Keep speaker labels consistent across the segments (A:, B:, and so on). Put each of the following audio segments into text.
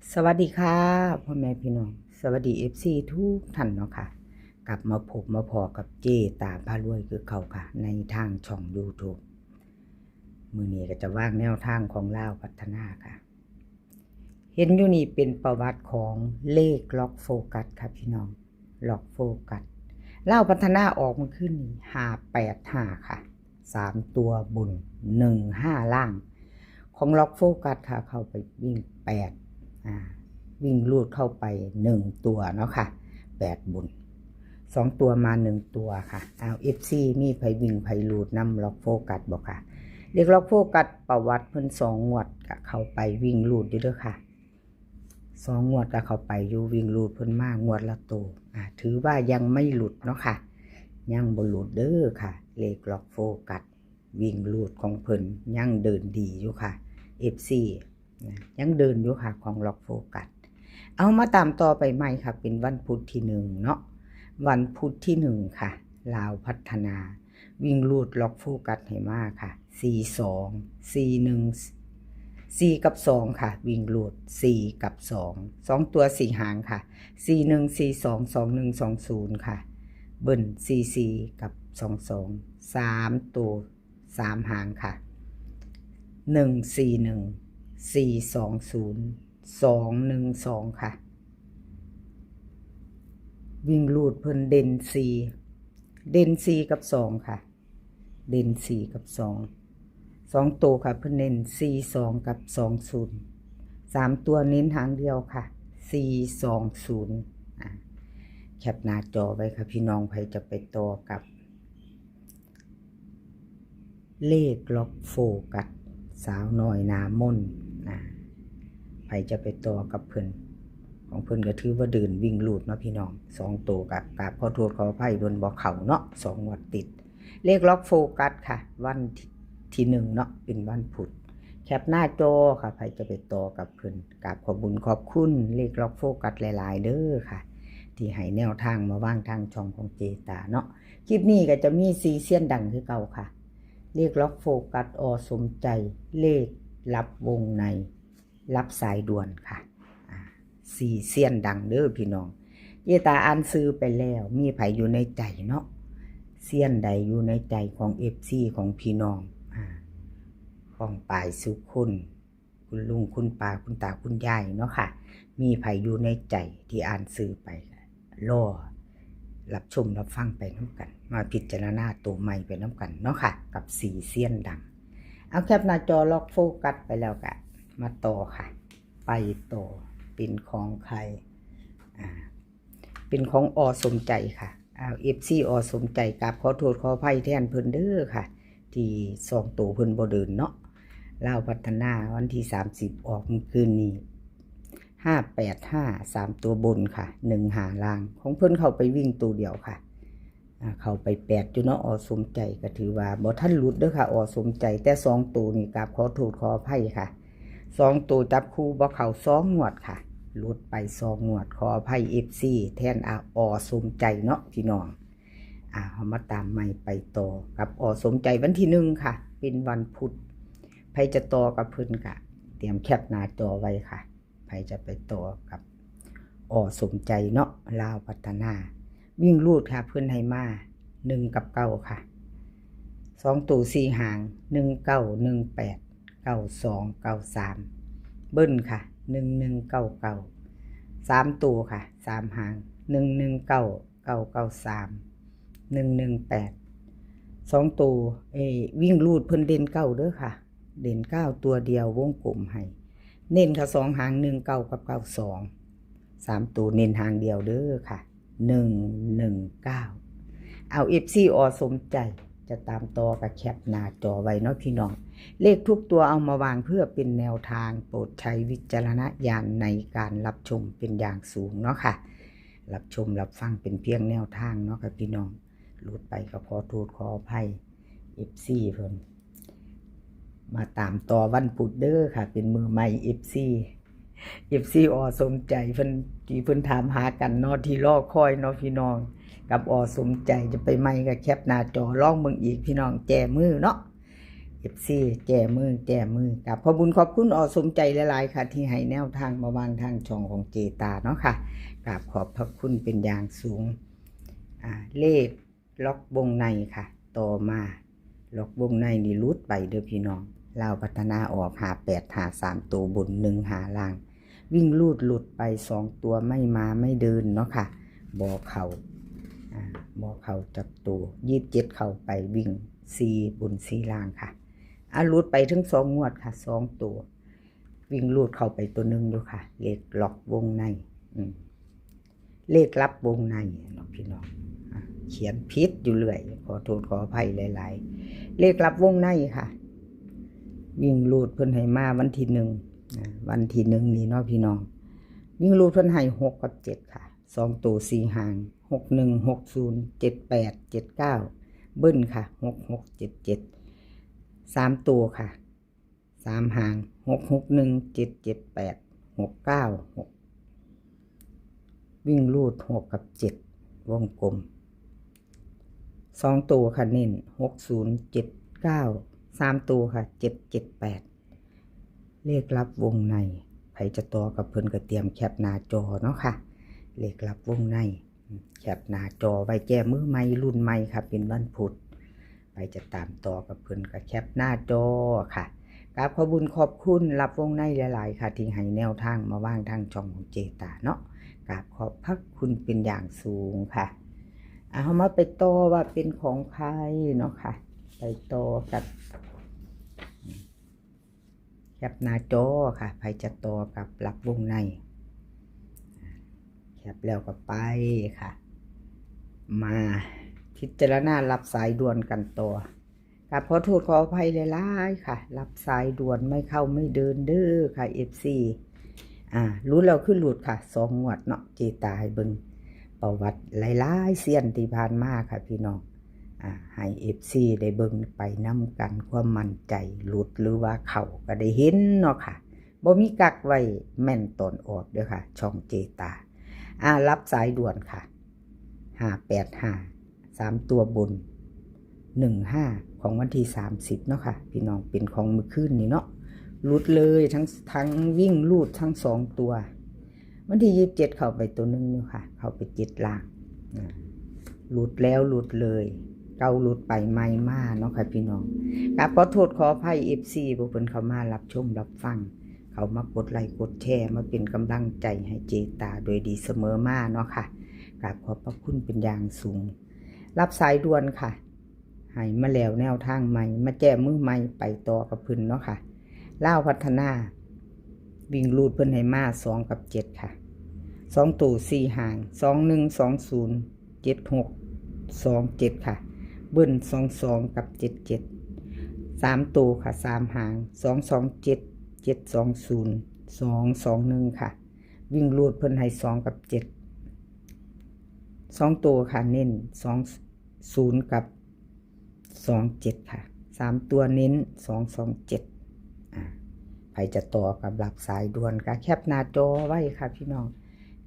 A: สวัสดีค่ะพ่อแม่พี่น้องสวัสดีFCทุกท่านเนาะค่ะกลับมาพบมาพอกับเจตาพารวยคือเขาค่ะในทางช่อง YouTube มื้อนี้ก็จะว่างแนวทางของลาวพัฒนาค่ะเห็นอยู่นี่เป็นประวัติของเลขล็อกโฟกัสค่ะพี่น้องล็อกโฟกัสลาวพัฒนาออกมาขึ้นนี่585ค่ะ3ตัวบน15ล่างของล็อกโฟกัสค่ะเข้าไปวิ่ง8วิ่งลูดเข้าไป1ตัวเนาะค่ะ8บุญ2ตัวมา1ตัวค่ะFC มีไผวิ่งไผลูดนำล็อกโฟกัสบ่ค่ะเรียกล็อกโฟกัสประวัติเพิ่น2งวดก็เข้าไปวิ่งลูดอยู่เด้อค่ะ2งวดก็เข้าไปอยู่วิ่งลูดเพิ่นมางวดละตัวถือว่ายังไม่หลุดเนาะค่ะยังบ่หลุดเด้อค่ะเลขล็อกโฟกัสวิ่งลูดของเพิ่นยังเดินดีอยู่ค่ะ FCยังเดินอยู่ค่ะของล็อกโฟกัสเอามาตามต่อไปใหม่ค่ะเป็นวันพุธที่1เนาะวันพุธที่1ค่ะลาวพัฒนาวิ่งลูดล็อกโฟกัสให้มาค่ะ42 41 4กับ2ค่ะวิ่งลูด4กับ2ตัว4หางค่ะ41 42 21 20ค่ะเบิ้ล44กับ22 3ตัว3หางค่ะ141 420 212ค่ะวิ่งลูดเพิ่นเด่น4กับ2ค่ะเด่น4กับ2ตัวค่ะเพิ่นเน้น42กับ20 3ตัวเน้นหางเดียวค่ะ420แคปหน้าจอไว้ค่ะพี่น้องใครจะไปต่อกับเลขล็อกโฟกัสสาวน้อยนามนใครจะไปต่อกับเพิ่นของเพิ่นก็ถือว่าเดินวิ่งลูดเนาะพี่น้อง2ตัวกับขอโทษขออภัยโดนบ่เข้าเนาะ2งวดติดเลขล็อกโฟกัสค่ะวันที่1เนาะเป็นวันพุธแคปหน้าจอค่ะใครจะไปต่อกับเพิ่นขอบคุญขอบคุณเลขล็อกโฟกัสหลายๆเด้อค่ะที่ให้แนวทางมาว่างทางช่องของเจตาเนาะคลิปนี้ก็จะมีซีเซียนดังคือเก่าค่ะเลขล็อกโฟกัสสมใจเลขรับวงในรับสายด่วนค่ะสี่เซียนดังเด้อพี่น้องเจตาอ่านซื้อไปแล้วมีไผอยู่ในใจเนาะเซียนใดอยู่ในใจของ FC ของพี่น้องของป่ายสุคุณลุงคุณป้าคุณตาคุณยายเนาะค่ะมีไผอยู่ในใจที่อ่านซื้อไปรอรับชมรับฟังไปน้ำกันมาพิจารณาตัวใหม่ไปน้ำกันเนาะค่ะกับสี่เซียนดังเอาแคปหน้าจอล็อกโฟกัสไปแล้วกะมาต่อค่ะไปต่อเป็นของใครเป็นของสมใจค่ะFC สมใจกับขอโทษขออภัยแทนเพิ่นเด้อค่ะที่2ตัวเพิ่นบ่เดินเนาะลาวพัฒนาวันที่30ออกเมื่อคืนนี้585 3ตัวบนค่ะ1หาล่างของเพิ่นเข้าไปวิ่งตัวเดียวค่ะเข้าไป8อยู่เนาะสมใจก็ถือว่าบ่ทันหลุดเด้อค่ะสมใจแต่2ตัวนี่กับขอโทษขออภัยค่ะ2ตัวจับคู่บ่เข้า2งวดค่ะหลุดไป2งวดขออภัย FC แทนสมใจเนาะพี่น้องเฮามาตามใหม่ไปต่อกับสมใจวันที่1ค่ะเป็นวันพุธใครจะต่อกับเพิ่นก็เตรียมแคปหน้าจอไว้ค่ะใครจะไปต่อกับสมใจเนาะลาวพัฒนาวิ่งลูดค่ะเพิ่นให้มา1กับ9ค่ะ2ตัว4หาง19 18 92 93เบิ้ลค่ะ1199 3ตัวค่ะ3หาง119 993 118 2ตัววิ่งลูดเพิ่นเด่น9เด้อค่ะเด่น9ตัวเดียววงกลมให้เน้นค่ะ2หาง19กับ92 3ตัวเน้นหางเดียวเด้อค่ะ119เอา FC สมใจจะตามต่อกับแคปหน้าจอไว้เนาะพี่น้องเลขทุกตัวเอามาวางเพื่อเป็นแนวทางโปรดใช้วิจารณญาณในการรับชมเป็นอย่างสูงเนาะค่ะรับชมรับฟังเป็นเพียงแนวทางเนาะค่ะพี่น้องหลุดไปก็ขอโทษขออภัย FC เพิ่นมาตามต่อวันพุธเด้อค่ะเป็นมือใหม่ FC สมใจเพิ่นถามหากันเนาะที่รอคอยเนาะพี่น้องกับสมใจจะไปใหม่กับแคปหน้าจอลองเบิ่งอีกพี่น้องแจมือเนาะ FC แจมือกับขอบคุญขอบคุณสมใจหลายๆค่ะที่ให้แนวทางมาวางทางช่องของเจตาเนาะค่ะกับขอบพระคุณเป็นอย่างสูงเลขล็อกวงในค่ะต่อมาล็อกวงในนี่รุดไปเด้อพี่น้องลาวพัฒนาออก58 53ตัวบน1หาล่างวิ่งลูดหลุดไป2ตัวไม่มาไม่เดินเนาะค่ะบ่เข้าจับตัว27เข้าไปวิ่ง4บน4ล่างค่ะรูดไปถึง2งวดค่ะ2ตัววิ่งรูดเข้าไปตัวนึงอยู่ค่ะเลขล็อกวงในเลขลับวงในเนาะพี่น้องเขียนผิดอยู่เรื่อยขอโทษขออภัยหลายๆเลขลับวงในค่ะวิ่งรูดเพิ่นให้มาวันที่วันที่นี่เนาะพี่น้องวิ่งรูดเพิ่นให้6กับ7ค่ะ2ตัว4หาง61 60 78 79เบิ้ลค่ะ66 77 3ตัวค่ะ3หาง661 778 696วิ่งรูด6กับ7วงกลม2ตัวค่ะเน้น6079 3ตัวค่ะ778เลขลับวงในใครจะต่อกับเพิ่นก็เตรียมแคปหน้าจอเนาะค่ะเลขลับวงในแคปหน้าจอไว้แก้มือใหม่รุ่นใหม่ค่ะเป็นวันพุธไปจะตามต่อกับเพิ่นก็แคปหน้าจอค่ะกราบขอบคุญขอบคุณรับวงในหลายๆค่ะที่ให้แนวทางมาว่างทางช่องของเจตาเนาะกราบขอบพระคุณเป็นอย่างสูงค่ะเอามาไปต่อว่าเป็นของใครเนาะค่ะไปต่อกับแคปหน้าจอค่ะใครจะต่อกับรับวงในแคปแล้วก็ไปค่ะมาพิจารณารับสายด่วนกันต่อกับขอโทษขออภัยหลายๆค่ะรับสายด่วนไม่เข้าไม่เดินเด้อค่ะ FC รู้แล้วคือหลุดค่ะ2งวดเนาะเจตาให้เบิ่งประวัติหลายๆเซียนที่ผ่านมาค่ะพี่น้องให้ FC ได้เบิ่งไปนํกันความมั่นใจหลุดหรือว่าเข้าก็ได้เห็นเนาะค่ะบ่มีกักไว้แม่นตอนออกเด้อค่ะช่องเจตารับสายด่วนค่ะ585 3ตัวบน15ของวันที่30เนาะค่ะพี่น้องเป็นของมื้อคืนนี้เนาะรูดเลยทั้งวิ่งรูดทั้ง2ตัววันที่27เข้าไปตัวนึงอยู่ค่ะเข้าไป7ล่างรูดแล้วรูดเลยเก่ารูดไปใหม่มาเนาะค่ะพี่น้องขอโทษขออภัย FC ผู้เพิ่นเข้ามารับชมรับฟังเขามากดไลค์กดแชร์มาเป็นกำลังใจให้เจตาโดยดีเสมอมาเนาะค่ะขอบพระคุณเป็นอย่างสูงรับสายด่วนค่ะให้มาแล้วแนวทางใหม่มาแจ้มือใหม่ไปต่อกับเพิ่นเนาะค่ะลาวพัฒนาวิ่งรูดเพิ่นให้มา2กับ7ค่ะ2ตัว4หาง21 20 76 27ค่ะเบิ้ล22กับ77 3ตัวค่ะ3หาง227 720 221ค่ะวิ่งรูดเพิ่นให้2กับ7 2ตัวค่ะเน้น20กับ27ค่ะ3ตัวเน้น227ใครจะต่อกับรับสายด่วนก็แคปหน้าจอไว้ค่ะพี่น้อง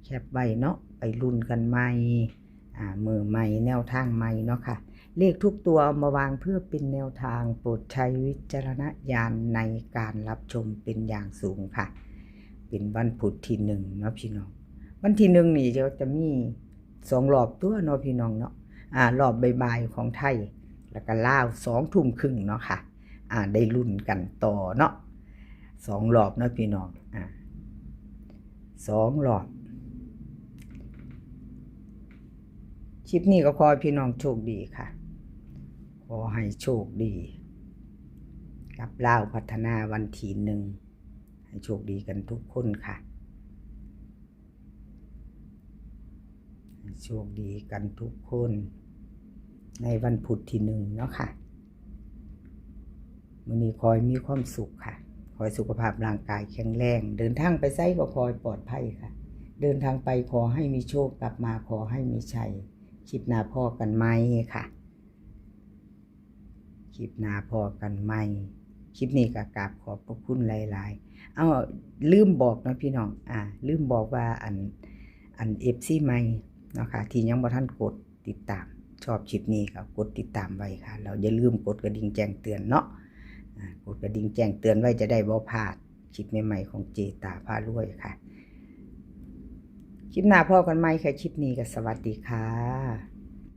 A: แคปไว้เนาะไปลุ้นกันใหม่มือใหม่แนวทางใหม่เนาะค่ะเลขทุกตัวเอามาวางเพื่อเป็นแนวทางโปรดใช้วิจารณญาณในการรับชมเป็นอย่างสูงค่ะเป็นวันพุธที่1เนาะพี่น้องวันที่1นี่จะมี2รอบตัวเนาะพี่น้องเนาะรอบบ่ายๆของไทยแล้วก็ลาว2 ทุ่มครึ่งเนาะค่ะได้ลุ้นกันต่อเนาะ2รอบเนาะพี่น้อง2รอบคลิปนี้ก็ขอให้พี่น้องโชคดีค่ะขอให้โชคดีกับลาวพัฒนาวันที่1ให้โชคดีกันทุกคนค่ะให้โชคดีกันทุกคนในวันพุธที่1เนาะค่ะมื้อนี้ขอให้มีความสุขค่ะขอให้สุขภาพร่างกายแข็งแรงเดินทางไปไสก็ขอให้ปลอดภัยค่ะเดินทางไปขอให้มีโชคกลับมาขอให้มีชัยคลิปหน้าพอกันไหมค่ะคลิปหน้าพอกันไหมคลิปนี้ก็กราบขอบพระคุณหลายๆลืมบอกนะพี่น้องลืมบอกว่าอัน FC ใหม่เนาะค่ะที่ยังบ่ทันกดติดตามชอบคลิปนี้ก็กดติดตามไว้ค่ะแล้วอย่าลืมกดกระดิ่งแจ้งเตือนเนาะ กดกระดิ่งแจ้งเตือนไว้จะได้บ่พลาดคลิปใหม่ๆของเจตาพารวยค่ะคลิปหน้าพ่อกันไหมค่ะคลิปนี้ก็สวัสดีค่ะ